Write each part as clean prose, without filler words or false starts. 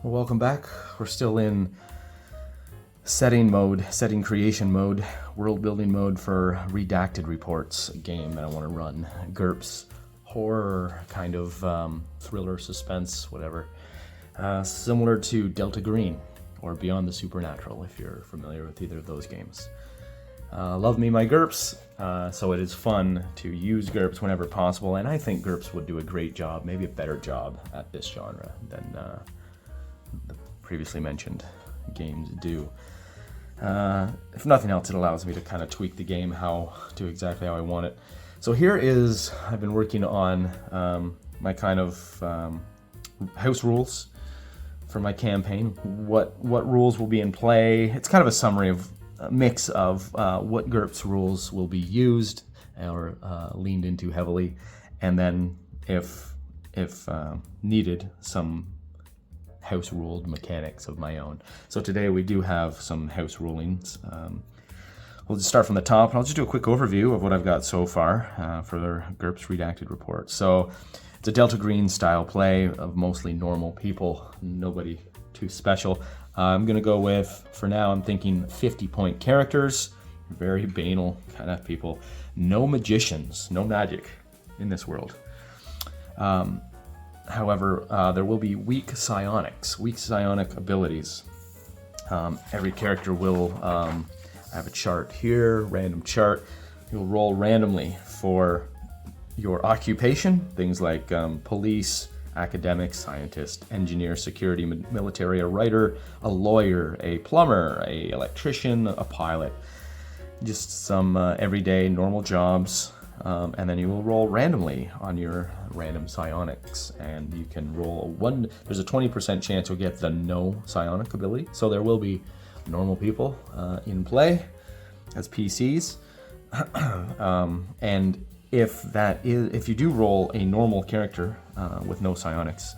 Welcome back. We're still in setting creation mode, world building mode for Redacted Reports, a game that I want to run. GURPS, horror, kind of thriller, suspense, whatever. Similar to Delta Green or Beyond the Supernatural, if you're familiar with either of those games. Love me my GURPS, so it is fun to use GURPS whenever possible, and I think GURPS would do a great job, maybe a better job at this genre than the previously mentioned games do. If nothing else, it allows me to kind of tweak the game exactly how I want it. So here is, I've been working on my kind of house rules for my campaign. What rules will be in play. It's kind of a summary of a mix of what GURPS rules will be used or leaned into heavily, and then if needed, some house ruled mechanics of my own. So today we do have some house rulings. We'll just start from the top, and I'll just do a quick overview of what I've got so far for their GURPS Redacted Reports. So it's a Delta Green style play of mostly normal people, nobody too special. I'm gonna go with, for now, I'm thinking 50-point characters, very banal kind of people. No magicians, no magic in this world. However, there will be weak psionic abilities. Every character will I have a chart here, random chart. You'll roll randomly for your occupation, things like police, academic, scientist, engineer, security, military, a writer, a lawyer, a plumber, a electrician, a pilot. Just some everyday normal jobs. And then you will roll randomly on your random psionics, and you can roll there's a 20% chance you'll get the no psionic ability, so there will be normal people in play as PCs. And if you do roll a normal character with no psionics,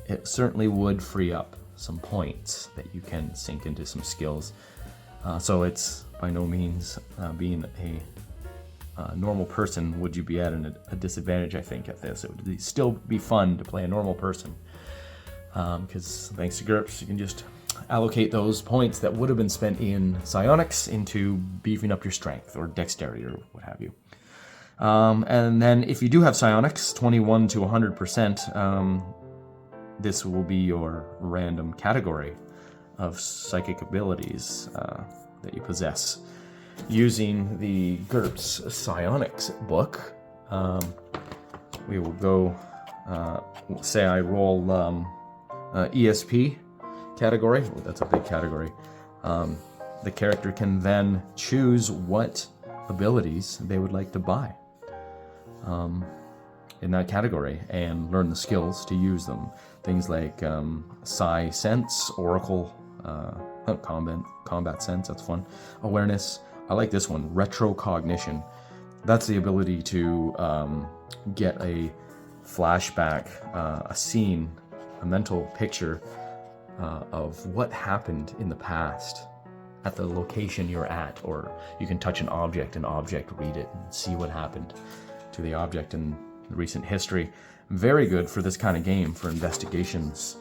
it certainly would free up some points that you can sink into some skills. So it's by no means being a normal person would you be at a disadvantage, I think, at this. It would still be fun to play a normal person, because thanks to GURPS, you can just allocate those points that would have been spent in psionics into beefing up your strength or dexterity or what have you. And then if you do have psionics, 21 to 100%, this will be your random category of psychic abilities that you possess. Using the GURPS Psionics book, we will go, say I roll ESP category. Well, that's a big category. The character can then choose what abilities they would like to buy in that category and learn the skills to use them. Things like Psi Sense, Oracle, Combat Sense, that's fun. Awareness. I like this one, retrocognition. That's the ability to get a flashback, a scene, a mental picture of what happened in the past at the location you're at, or you can touch an object read it, and see what happened to the object in recent history. Very good for this kind of game, for investigations.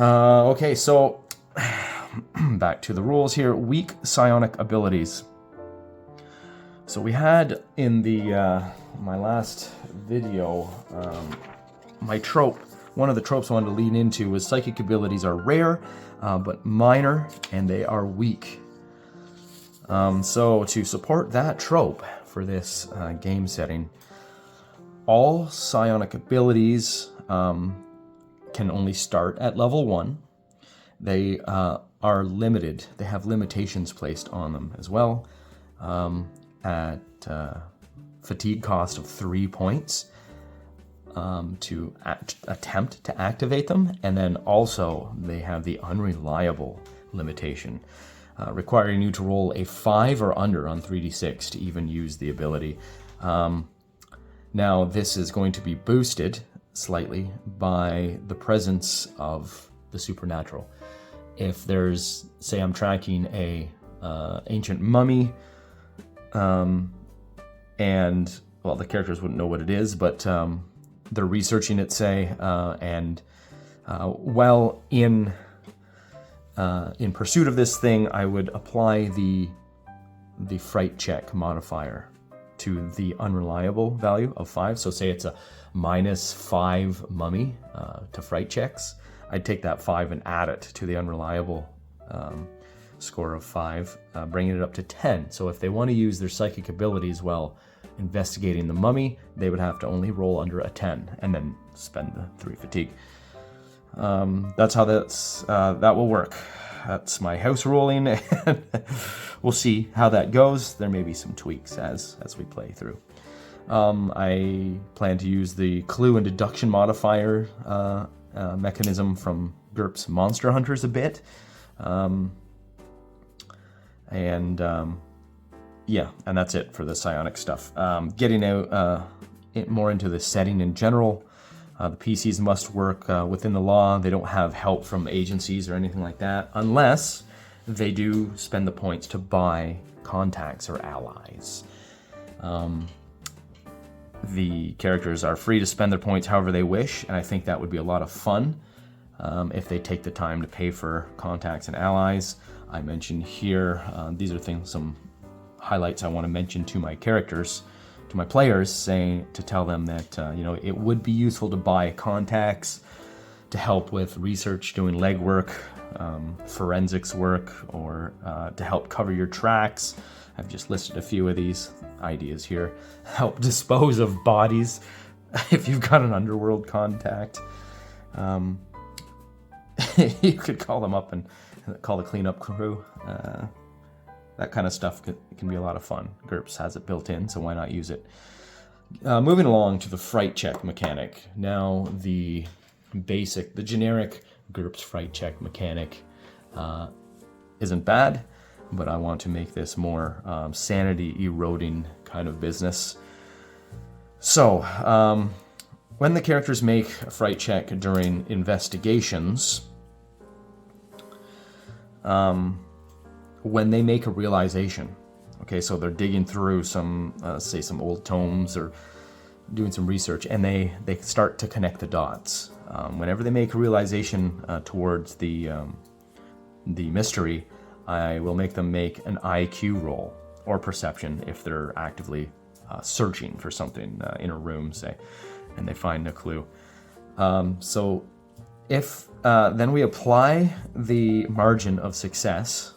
Okay, so back to the rules here. Weak psionic abilities. So we had in the my last video, one of the tropes I wanted to lean into was psychic abilities are rare, but minor, and they are weak. So to support that trope for this game setting, all psionic abilities can only start at level 1. They are limited. They have limitations placed on them as well, at fatigue cost of 3 points to attempt to activate them, and then also they have the unreliable limitation, requiring you to roll a 5 or under on 3d6 to even use the ability. Now this is going to be boosted slightly by the presence of the supernatural. If there's, say I'm tracking a ancient mummy, and, well, the characters wouldn't know what it is, but they're researching it, say, and While in pursuit of this thing, I would apply the fright check modifier to the unreliable value of 5. So say it's a -5 mummy to fright checks. I'd take that 5 and add it to the unreliable score of 5, bringing it up to 10. So if they want to use their psychic abilities while investigating the mummy, they would have to only roll under a 10 and then spend the 3 fatigue. That's how that will work. That's my house ruling, and we'll see how that goes. There may be some tweaks as we play through. I plan to use the clue and deduction modifier mechanism from GURPS Monster Hunters a bit. Yeah, and that's it for the psionic stuff. Getting out more into the setting in general. The PCs must work within the law. They don't have help from agencies or anything like that, unless they do spend the points to buy contacts or allies. The characters are free to spend their points however they wish, and I think that would be a lot of fun if they take the time to pay for contacts and allies. I mentioned here, these are some highlights I want to mention to my characters, to my players, saying to tell them that it would be useful to buy contacts to help with research, doing legwork, forensics work, or to help cover your tracks. I've just listed a few of these ideas here. Help dispose of bodies if you've got an underworld contact. You could call them up and call the cleanup crew. That kind of stuff can be a lot of fun. GURPS has it built in, so why not use it? Moving along to the fright check mechanic. Now, the generic GURPS fright check mechanic isn't bad, but I want to make this more sanity eroding kind of business. So, when the characters make a fright check during investigations, when they make a realization, okay, so they're digging through some old tomes or doing some research, and they start to connect the dots. Whenever they make a realization towards the mystery, I will make them make an IQ roll or perception if they're actively searching for something in a room, say, and they find a clue. So if then we apply the margin of success,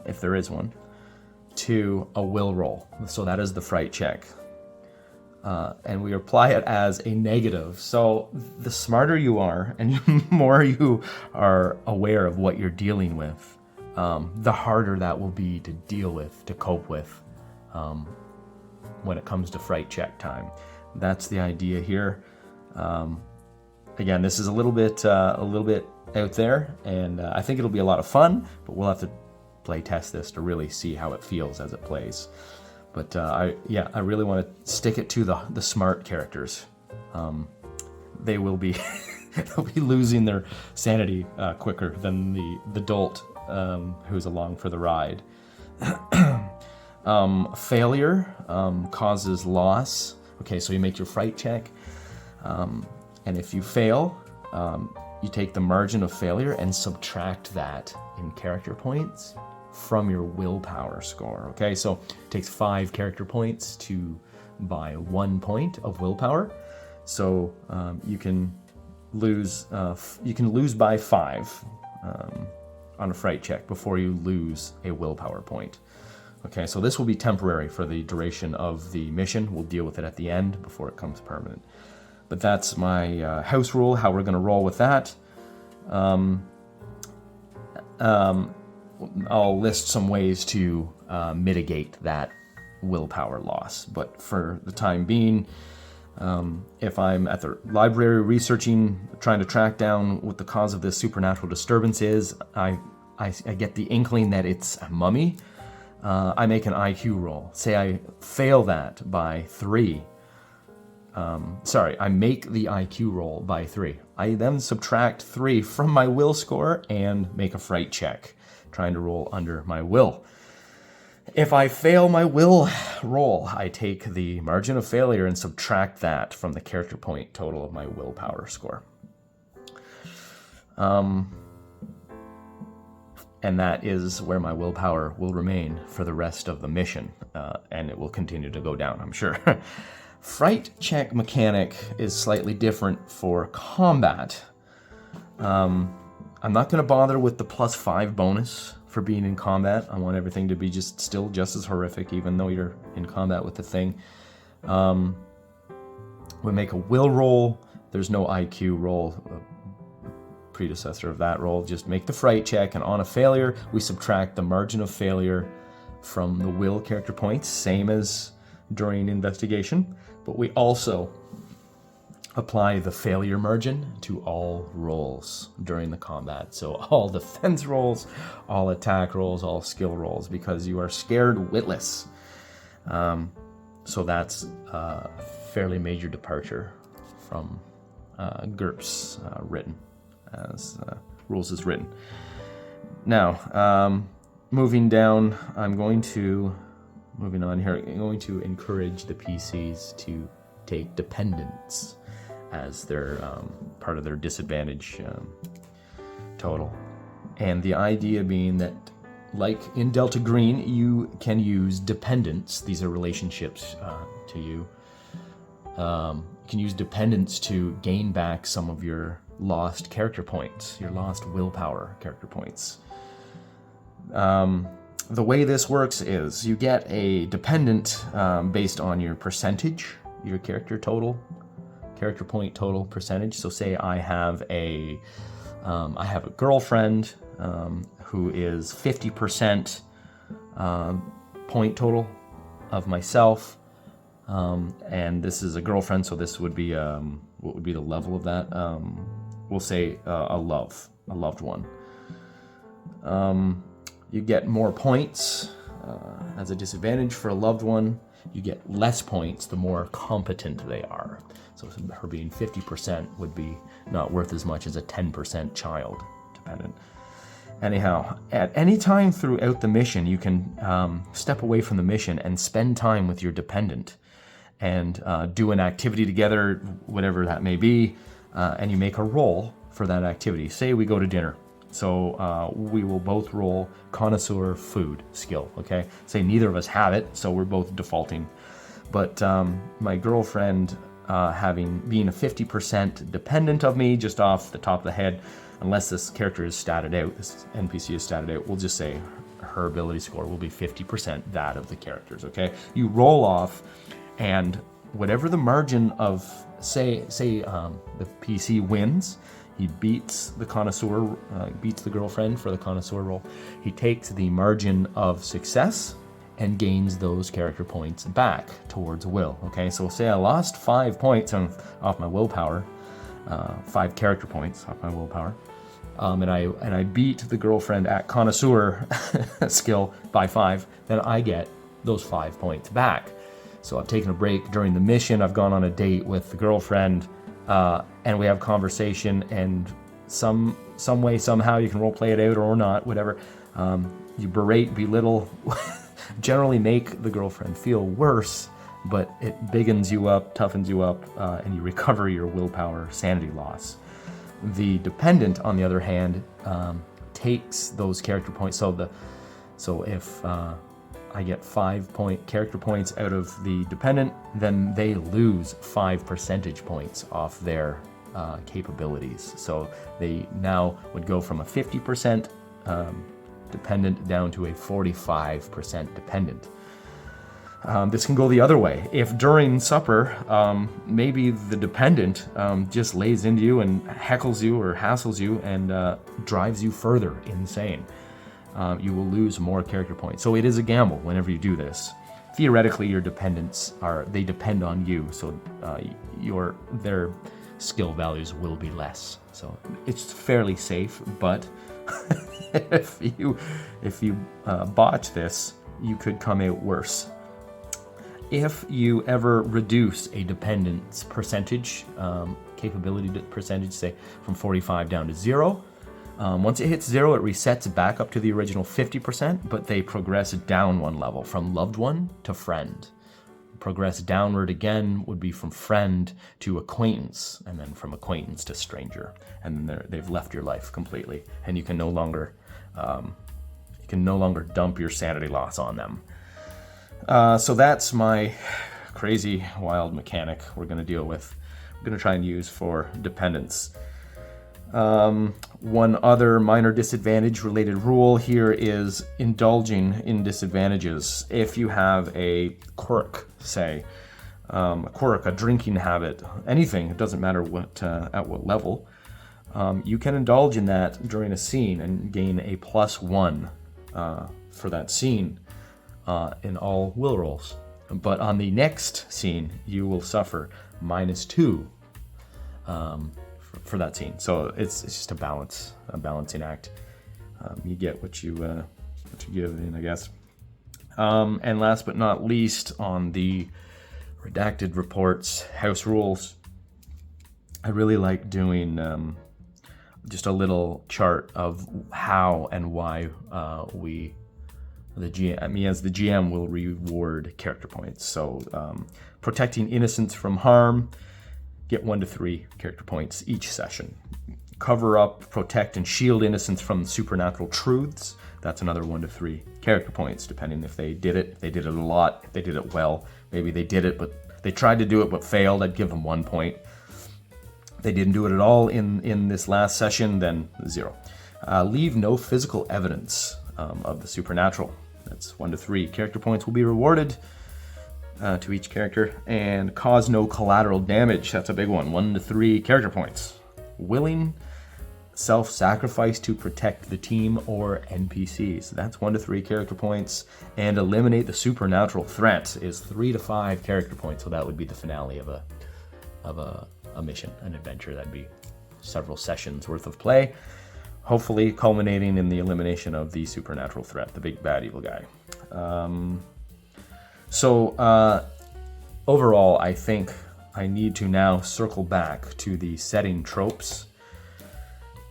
if there is one, to a will roll. So that is the fright check. And we apply it as a negative. So the smarter you are and the more you are aware of what you're dealing with, the harder that will be to deal with, to cope with, when it comes to fright check time. That's the idea here. Again, this is a little bit out there, and I think it'll be a lot of fun, but we'll have to play test this to really see how it feels as it plays. But I really want to stick it to the smart characters. They will be they'll be losing their sanity quicker than the dolt who's along for the ride. Failure causes loss. Okay, so you make your fright check, and if you fail, you take the margin of failure and subtract that in character points from your willpower score. Okay, so it takes 5 character points to buy 1 point of willpower. So you can lose by 5 on a fright check before you lose a willpower point. Okay, so this will be temporary for the duration of the mission. We'll deal with it at the end before it comes permanent. But that's my house rule, how we're going to roll with that. I'll list some ways to mitigate that willpower loss. But for the time being, if I'm at the library researching, trying to track down what the cause of this supernatural disturbance is, I get the inkling that it's a mummy. I make an IQ roll. Say I fail that by 3. I make the IQ roll by 3. I then subtract 3 from my will score and make a fright check, trying to roll under my will. If I fail my will roll, I take the margin of failure and subtract that from the character point total of my willpower score. And that is where my willpower will remain for the rest of the mission, and it will continue to go down, I'm sure. Fright check mechanic is slightly different for combat. I'm not going to bother with the +5 bonus for being in combat. I want everything to be still just as horrific, even though you're in combat with the thing. We make a will roll. There's no IQ roll. Predecessor of that roll, just make the fright check, and on a failure we subtract the margin of failure from the will character points, same as during investigation, but we also apply the failure margin to all rolls during the combat. So all defense rolls, all attack rolls, all skill rolls, because you are scared witless. So that's a fairly major departure from GURPS written. As rules is written. Now, moving down, moving on here, I'm going to encourage the PCs to take dependents as their part of their disadvantage total. And the idea being that, like in Delta Green, you can use dependents. These are relationships to you. You can use dependents to gain back some of your lost character points, your lost willpower character points. The way this works is you get a dependent based on your percentage, your character point total percentage. So say I have a girlfriend who is 50% point total of myself, and this is a girlfriend, so this would be what would be the level of that? We'll say a loved one. You get more points as a disadvantage for a loved one. You get less points the more competent they are. So her being 50% would be not worth as much as a 10% child dependent. Anyhow, at any time throughout the mission, you can step away from the mission and spend time with your dependent and do an activity together, whatever that may be, and you make a roll for that activity. Say we go to dinner. So we will both roll connoisseur food skill, okay? Say neither of us have it, so we're both defaulting. But my girlfriend being a 50% dependent of me, just off the top of the head, unless this character is statted out, this NPC is statted out, we'll just say her ability score will be 50% that of the characters, okay? You roll off, and whatever the margin of, say the PC wins, he beats the connoisseur, beats the girlfriend for the connoisseur roll. He takes the margin of success and gains those character points back towards will. Okay, so say I lost 5 points off my willpower, 5 character points off my willpower, and I beat the girlfriend at connoisseur skill by 5, then I get those 5 points back. So I've taken a break during the mission. I've gone on a date with the girlfriend. And we have conversation, and some way, somehow, you can role play it out or not, whatever. You berate, belittle, generally make the girlfriend feel worse, but it biggins you up, toughens you up, and you recover your willpower sanity loss. The dependent, on the other hand, takes those character points. So if I get 5 character points out of the dependent, then they lose 5 percentage points off their capabilities. So they now would go from a 50% dependent down to a 45% dependent. This can go the other way. If during supper, maybe the dependent just lays into you and heckles you or hassles you and drives you further insane. You will lose more character points. So it is a gamble whenever you do this. Theoretically, your dependents they depend on you, so their skill values will be less. So it's fairly safe, but if you botch this, you could come out worse. If you ever reduce a dependent's percentage, capability percentage, say from 45 down to 0, once it hits 0, it resets back up to the original 50%, but they progress down one level from loved one to friend. progress downward again would be from friend to acquaintance, and then from acquaintance to stranger, and then they've left your life completely, and you can no longer dump your sanity loss on them. So that's my crazy, wild mechanic we're going to deal with. We're going to try and use for dependence. One other minor disadvantage related rule here is indulging in disadvantages. If you have a quirk, say, a drinking habit, anything, it doesn't matter at what level, you can indulge in that during a scene and gain a +1 for that scene in all will rolls. But on the next scene, you will suffer -2 for that scene. So it's just a balancing act. You get what you give in, I guess. And last but not least, on the Redacted Reports house rules, I really like doing just a little chart of how and why as the GM will reward character points. So protecting innocence from harm, get 1 to 3 character points each session. Cover up, protect, and shield innocence from supernatural truths. That's another 1 to 3 character points, depending if they did it. If they did it a lot, if they did it well. Maybe they did it, but they tried to do it but failed. I'd give them 1 point. If they didn't do it at all in this last session, then 0. Leave no physical evidence of the supernatural. That's 1 to 3 character points will be rewarded to each character. And cause no collateral damage. That's a big one. 1 to 3 character points. Willing self-sacrifice to protect the team or NPCs. That's 1 to 3 character points. And eliminate the supernatural threat is 3 to 5 character points. So that would be the finale of a mission, an adventure. That'd be several sessions worth of play, hopefully culminating in the elimination of the supernatural threat, the big bad evil guy. Overall, I think I need to now circle back to the setting tropes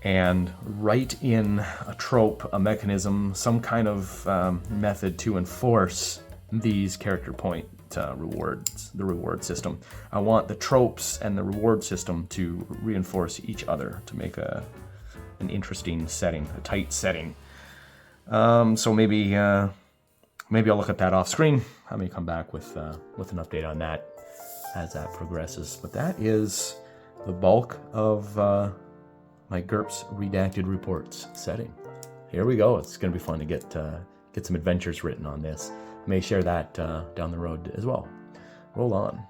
and write in a trope, a mechanism, some kind of method to enforce these character point rewards, the reward system. I want the tropes and the reward system to reinforce each other to make an interesting setting, a tight setting. So maybe I'll look at that off screen. I may come back with an update on that as that progresses. But that is the bulk of my GURPS Redacted Reports setting. Here we go. It's going to be fun to get some adventures written on this. May share that down the road as well. Roll on.